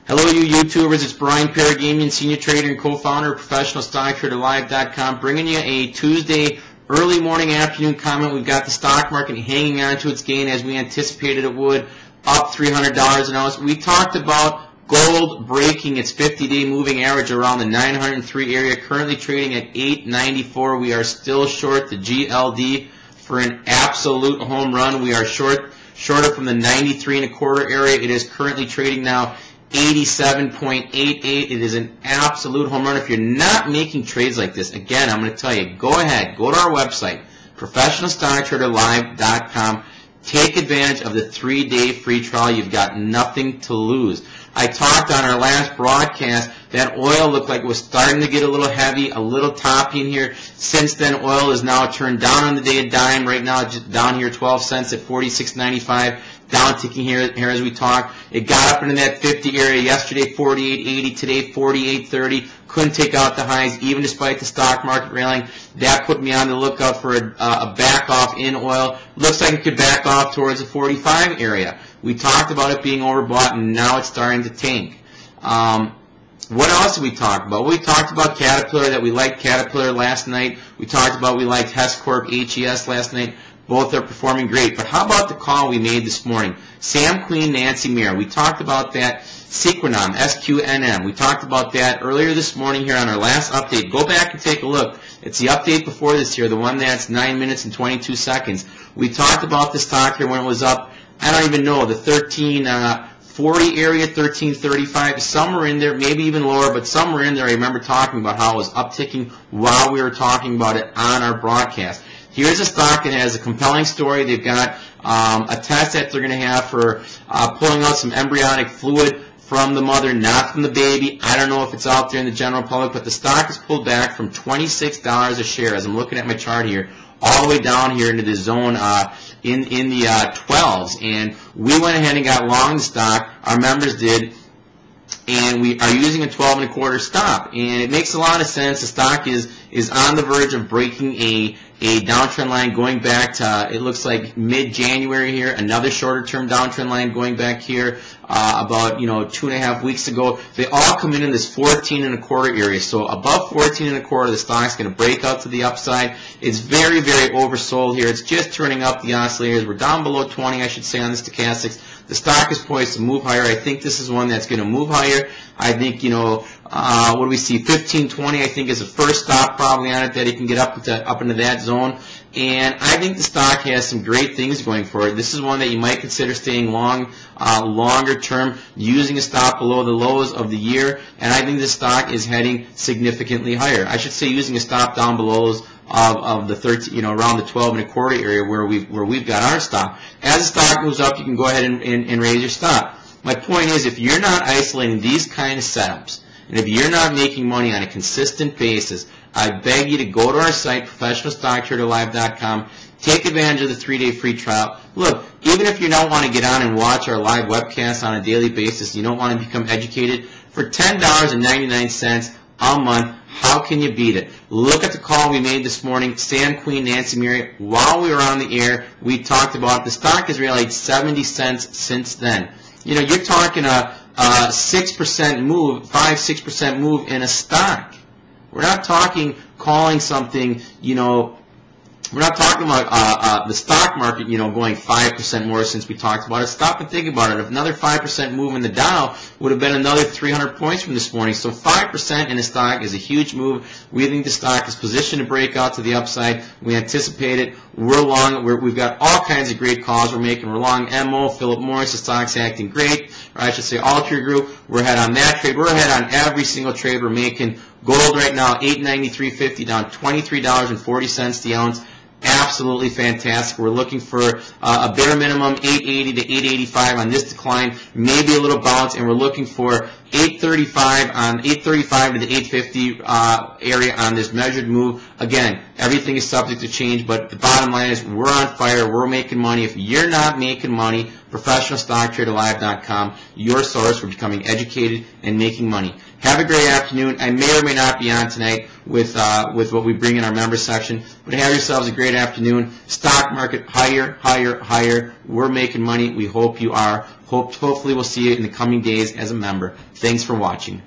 Hello, you YouTubers. It's Brian Paragamian, Senior Trader and Co-Founder of ProfessionalStockTraderLive.com, bringing you a Tuesday early morning afternoon comment. We've got the stock market hanging on to its gain as we anticipated it would, up $300 an ounce. We talked about gold breaking its 50-day moving average around the 903 area, currently trading at 894. We are still short the GLD for an absolute home run. We are shorter from the 93.25 area. It is currently trading now 87.88. It is an absolute home run. If you're not making trades like this, again, I'm going to tell you, go ahead, go to our website, ProfessionalStockTraderLive.com. Take advantage of the 3-day free trial. You've got nothing to lose. I talked on our last broadcast that oil looked like it was starting to get a little heavy, a little toppy in here. Since then, oil is now turned down on the day, a dime. Right now, just down here 12 cents at 46.95. Down ticking here as we talk. It got up into that 50 area yesterday, 48.80. Today, 48.30. Couldn't take out the highs, even despite the stock market railing. That put me on the lookout for a back off in oil. Looks like it could back off towards the 45 area. We talked about it being overbought, and now it's starting to tank. What else did we talk about? We talked about Caterpillar, that we liked Caterpillar last night. We talked about we liked Hess Corp, HES last night. Both are performing great. But how about the call we made this morning? Sam Queen, Nancy Meyer. We talked about that. Sequenom, SQNM. We talked about that earlier this morning here on our last update. Go back and take a look. It's the update before this here, the one that's 9 minutes and 22 seconds. We talked about the stock here when it was up, I don't even know, the 1340 area, 1335, somewhere in there, maybe even lower, but somewhere in there I remember talking about how it was upticking while we were talking about it on our broadcast. Here's a stock that has a compelling story. They've got a test that they're going to have for pulling out some embryonic fluid from the mother, not from the baby. I don't know if it's out there in the general public, but the stock is pulled back from $26 a share, as I'm looking at my chart here, all the way down here into the zone in the 12s. And we went ahead and got long the stock. Our members did. And we are using a 12.25 stop, and it makes a lot of sense. The stock is on the verge of breaking a downtrend line going back to, it looks like mid-January here, another shorter-term downtrend line going back here about 2.5 weeks ago. They all come in this 14.25 area. So above 14.25, the stock's going to break out to the upside. It's very, very oversold here. It's just turning up the oscillators. We're down below 20, I should say, on the stochastics. The stock is poised to move higher. I think this is one that's going to move higher. I think, what do we see? 15.20, I think, is the first stop probably on it that it can get up into that zone. And I think the stock has some great things going for it. This is one that you might consider staying long, longer term, using a stop below the lows of the year. And I think the stock is heading significantly higher. I should say using a stop down below of the 13, around the 12.25 area where we've got our stop. As the stock moves up, you can go ahead and raise your stop. My point is, if you're not isolating these kind of setups, and if you're not making money on a consistent basis, I beg you to go to our site, ProfessionalStockTraderLive.com. Take advantage of the 3-day free trial. Look, even if you don't want to get on and watch our live webcasts on a daily basis, you don't want to become educated, for $10.99 a month, how can you beat it? Look at the call we made this morning, Sam Queen, Nancy Meyer. While we were on the air, we talked about the stock has rallied 70 cents since then. You're talking a 6% move, 5-6% move in a stock. We're not talking calling something, we're not talking about the stock market, going 5% more since we talked about it. Stop and think about it. If another 5% move in the Dow would have been another 300 points from this morning. So 5% in a stock is a huge move. We think the stock is positioned to break out to the upside. We anticipate it. We're long. We've got all kinds of great calls we're making. We're long MO, Philip Morris, the stock's acting great. Or I should say Altria Group. We're ahead on that trade. We're ahead on every single trade we're making. Gold right now, $893.50, down $23.40 the ounce. Absolutely fantastic. We're looking for a bare minimum 880 to 885 on this decline, maybe a little bounce, and we're looking for 835 to the 850 area on this measured move. Again, everything is subject to change, but the bottom line is we're on fire. We're making money. If you're not making money, ProfessionalStockTraderLive.com, your source for becoming educated and making money. Have a great afternoon. I may or may not be on tonight with what we bring in our members section, but have yourselves a great afternoon. afternoon. Stock market higher, higher, higher. We're making money. We hope you are. Hopefully we'll see you in the coming days as a member. Thanks for watching.